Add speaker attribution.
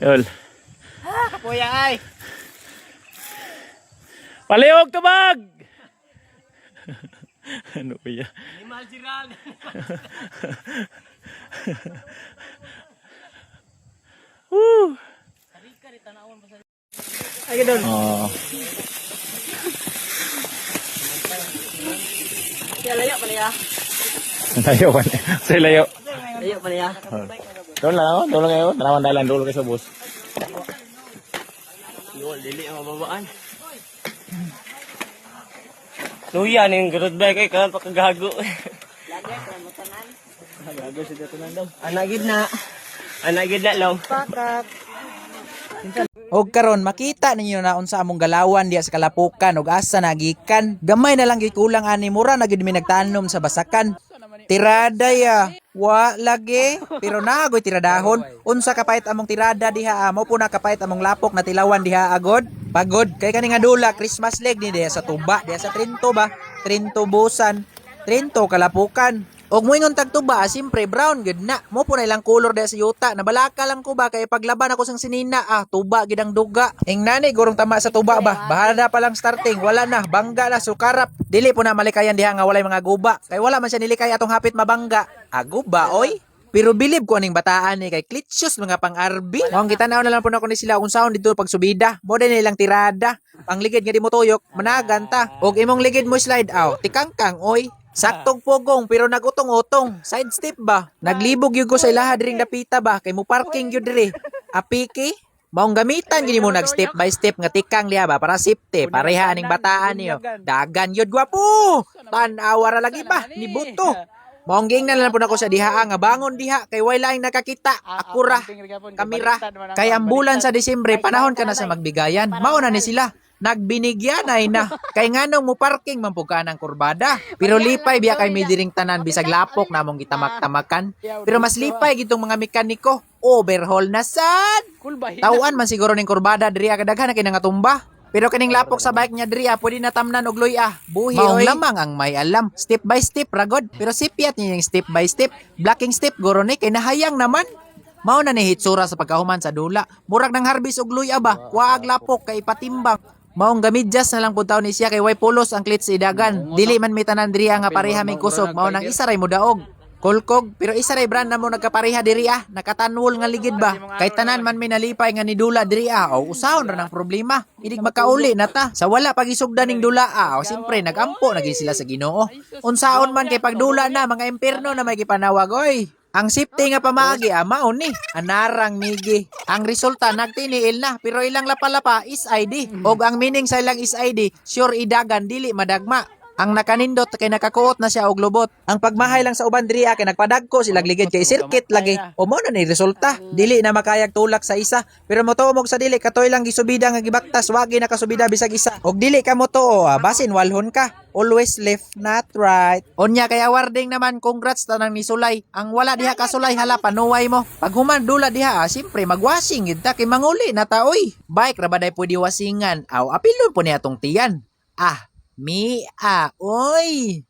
Speaker 1: Yol.
Speaker 2: Kapuya ay.
Speaker 1: Palihog tubag! Ano ba yan?
Speaker 2: Animal jiral.
Speaker 1: Woo!
Speaker 2: Ay gadol.
Speaker 1: Oh.
Speaker 2: Layo pala ya.
Speaker 1: Layo pa niya. Sa layo.
Speaker 2: Layo pala ya.
Speaker 1: Doon lang ako. Doon lang kayo. Tanawan dalan. Doon kayo sa bus.
Speaker 2: Yol, dili ang mababaan. Luya ning garod bike kay kan pakagago. Lagi ka mo tanan. Gago si tanan daw. Anagid na law. Pakat.
Speaker 3: Og karon makita ninyo na unsa among galawan diya sa Kalapukan ug asa nagikan. Gamay na lang gikulang ani mura na gid mi nagtanom sa basakan. Tirada ya. Wa lagi pero naagoy tiradahon. Unsa kapait among tirada diha mo po na kapait among lapok na tilawan diha agod. Pagod kay kani nga dula Christmas leg ni diha sa tuba diha sa Trinto ba. Trinto Busan. Trinto Kalapukan. Og moingon tag tuba, simpre brown gid na. Mo po na ilang color diha sa yuta. Nabalaka lang ko ba kay paglaban ako sang sinina, tuba gid ang duga. Ing nani gurong tama sa tuba ba. Bahala pa lang starting, wala na, bangga na sukarap. Dili po na malikayan diha nga walay mga guba. Kay wala man siya nilikay atong hapit mabangga. Guba oy. Pero bilib ko aning bataan ni kay klitsyos mga pang-arbi. Mong kita na lang po na ko ni sila kung saan dito pag subida. Mo din nilang tirada. Pangligid nga di mo tuyok, managan ta. Og imong ligid mo slide out, tikangkang oy. Saktong pugong pero nagutong-utong. Side step ba? Naglibog yun ko sa ilaha diring dapita ba? Kay mo parking yun diri. Apiki? Maong gamitan gini mo nag step by step nga tikang liha ba para safety. Pareha aning bataan niyo. Dagan yun gwapo. Tan-awara lagi ba? Ni buto. Maong ging na lang po na ko sa diha nga bangon diha kay way laing nakakita. Akura. Kamera. Kay ambulan sa Disyembre panahon ka na sa magbigayan. Mao na ni sila. Nagbinigyan ay na. Kay nganong mo parking mampuka ng kurbada. Pero lipay biya kay may diring tanan bisag lapok namong gitamak-tamakan. Pero mas lipay gitong mga mekaniko. Overhaul na sad. Tauan man siguro ning kurbada diri kadaghan na kay nangatumba. Pero kaning lapok sa bike niya diri pwede na tamnan og luya. Buhi oy. Lamang ang may alam. Step by step ragod. Pero sipiat niya yung step by step. Blocking step guro ni kay nahayang naman. Mao na ni hitsura sa pagkahuman sa dula. Murag nang harbis og luya ba. Waag lapok kay patimbang. Maong gamidyas na lang puntaw ni siya kay way pulos ang klits idagan. Dili man may tanan diri nga pareha may kusog. Mao nang isa ray mo daog. Kulkog pero isa ray brand na mo nagkapareha diri nakatanwol nga ligid ba. Kay tanan man may nalipay nga ni dula diri o usahon ra ng problema. Idig makauli na ta. Sa wala pagisugdan ning dula o simpre nagampo naging sila sa Ginoo. Unsaon man kay pagdula na mga impierno na may gipanawag oy. Ang safety nga pamaagi mao ni anarang migi. Ang resulta nagtiniil na pero ilang lapalapa is ID. Og ang meaning sa ilang is ID, sure idagan dili madagma. Ang nakanindot kay nakakuot na siya og lubot. Ang pagmahay lang sa uban diri kay nagpadagko silang ligid kay circuit lagi. O mo na ni resulta. Dili na makayag tulak sa isa. Pero motuomog sa dili katoy lang gisubida nga gibaktas wagi nakasubida bisag isa. Og dili ka mo tuo basin walhon ka. Always left not right. Onya kay awarding naman congrats tanang ni Sulay. Ang wala diha ka Sulay hala panuway mo. Pag human dula diha simpre magwashing gid ta kay manguli na ta oy. Bike ra baday pwede wasingan. Aw apilon po ni atong tiyan. Oy.